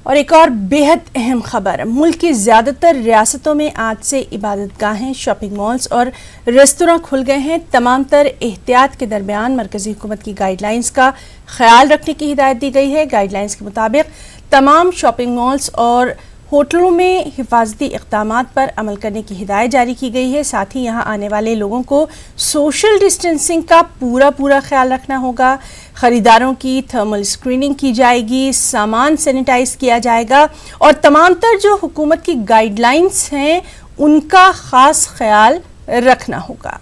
اور ایک اور बेहद अहम खबर, मुल्क की ज़्यादातर रियासतों में आज से इबादत गाहें, शॉपिंग मॉल्स और रेस्तोरां खुल गए हैं। तमाम तर एहतियात के दरमियान मरकज़ी हुकूमत की गाइडलाइंस का ख्याल रखने की हिदायत दी गई है। गाइडलाइंस के मुताबिक तमाम शॉपिंग मॉल्स और होटलों में हिफाजती इक़दामात पर अमल करने की हिदायत जारी की गई है। साथ ही यहाँ आने वाले लोगों को सोशल डिस्टेंसिंग का पूरा ख्याल रखना होगा। ख़रीदारों की थर्मल स्क्रीनिंग की जाएगी, सामान सैनिटाइज किया जाएगा और तमाम तर जो हुकूमत की गाइडलाइंस हैं उनका ख़ास ख्याल रखना होगा।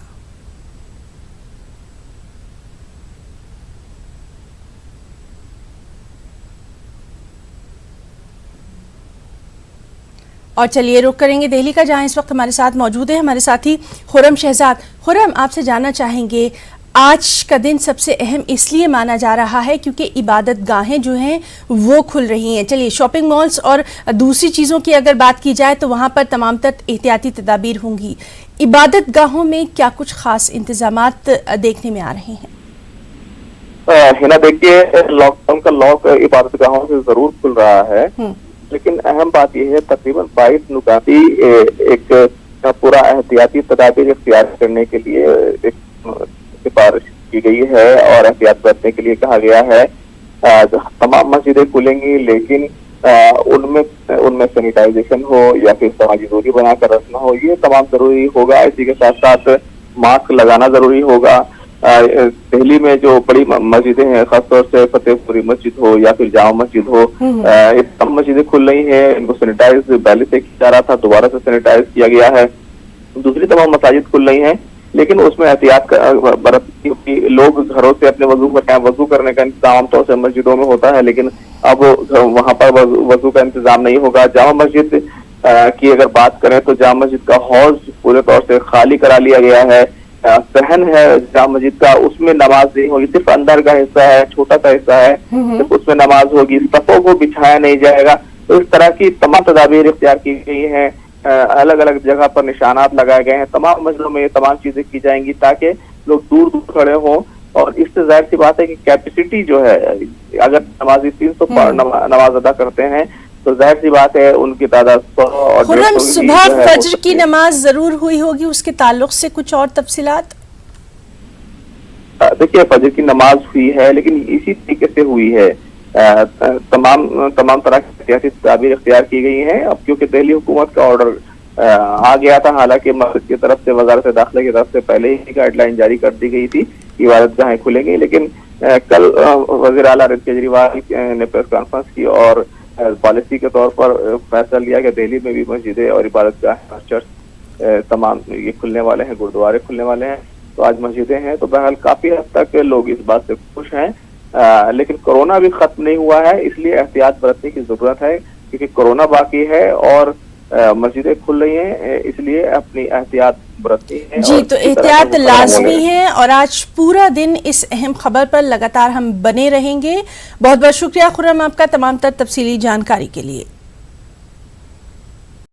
और चलिए रुख करेंगे दिल्ली का, जहां इस वक्त हमारे साथ मौजूद है हमारे साथी खुर्रम शहजाद। खुर्रम, आपसे जानना चाहेंगे, आज का दिन सबसे अहम इसलिए माना जा रहा है क्योंकि इबादत गाहें जो हैं वो खुल रही हैं। चलिए, शॉपिंग मॉल्स और दूसरी चीज़ों की अगर बात की जाए तो वहाँ पर तमाम तर एहतियाती तदाबीर होंगी। इबादत गाहों में क्या कुछ खास इंतजामात देखने में आ रहे हैं? हिना, देखिए, लॉकडाउन का लॉक इबादत गाहों से जरूर खुल रहा है, लेकिन अहम बात यह है तकरीबन 22 नुकाती एक पूरा एहतियाती तदाबीर इख्तियार करने के लिए एक सिफारिश की गई है और एहतियात बरतने के लिए कहा गया है। तमाम मस्जिदें खुलेंगी, लेकिन उनमें सैनिटाइजेशन हो या फिर समाजी दूरी बनाकर रखना हो, ये तमाम जरूरी होगा। इसी के साथ साथ मास्क लगाना जरूरी होगा। दिल्ली में जो बड़ी मस्जिदें हैं, खासतौर से फतेहपुरी मस्जिद हो या फिर जामा मस्जिद हो, ये सब मस्जिदें खुल रही हैं। इनको सैनिटाइज पहले से किया जा रहा था, दोबारा से सैनिटाइज किया गया है। दूसरी तमाम मसाजिद खुल रही हैं, लेकिन उसमें एहतियात बरतनी। लोग घरों से अपने वजू करने का इंतजाम आमतौर से मस्जिदों में होता है, लेकिन अब वहां पर वजू का इंतजाम नहीं होगा। जामा मस्जिद की अगर बात करें तो जामा मस्जिद का हौज पूरे तौर से खाली करा लिया गया है। सहन है जामा मस्जिद का, उसमें नमाज नहीं होगी, सिर्फ अंदर का हिस्सा है, छोटा सा हिस्सा है, सिर्फ उसमें नमाज होगी। सफ़ों को बिछाया नहीं जाएगा। तो इस तरह की तमाम तदाबीर इख्तियार की गई हैं। अलग अलग जगह पर निशानात लगाए गए हैं। तमाम मस्जिदों में ये तमाम चीजें की जाएंगी ताकि लोग दूर दूर खड़े हों। और इससे जाहिर सी बात है कि कैपेसिटी जो है, अगर नमाजी 300 नमाज अदा करते हैं तो जाहिर सी बात है उनकी तादाद 100 और 150 सुबह फज्र की नमाज जरूर हुई होगी, उसके ताल्लुक से कुछ और तफसीलात? देखिए, फज्र की नमाज हुई है, लेकिन इसी तरीके से हुई है। तमाम तरह की एहतियाती तदाबीर इख्तियार की गई हैं। अब क्योंकि दिल्ली हुकूमत का ऑर्डर आ गया था, हालांकि मस्जिद की तरफ से, वजारत दाखिला की तरफ से पहले ही गाइडलाइन जारी कर दी गई थी कि इबादत गाहें खुलेंगी, लेकिन कल वज़ीर आला अरविंद केजरीवाल ने प्रेस कॉन्फ्रेंस की और पॉलिसी के तौर पर फैसला लिया कि दिल्ली में भी मस्जिदें और इबादत गाहें, चर्च तमाम ये खुलने वाले हैं, गुरुद्वारे खुलने वाले हैं। तो आज मस्जिदें हैं, तो बहरहाल काफी हद तक लोग इस बात से खुश हैं। लेकिन कोरोना भी खत्म नहीं हुआ है, इसलिए एहतियात बरतने की जरूरत है, क्योंकि कोरोना बाकी है और मस्जिदें खुल रही हैं, इसलिए अपनी एहतियात बरतनी है। जी, तो एहतियात लाजमी है और आज पूरा दिन इस अहम खबर पर लगातार हम बने रहेंगे। बहुत बहुत शुक्रिया खुर्रम आपका तमाम तर तफसीली जानकारी के लिए।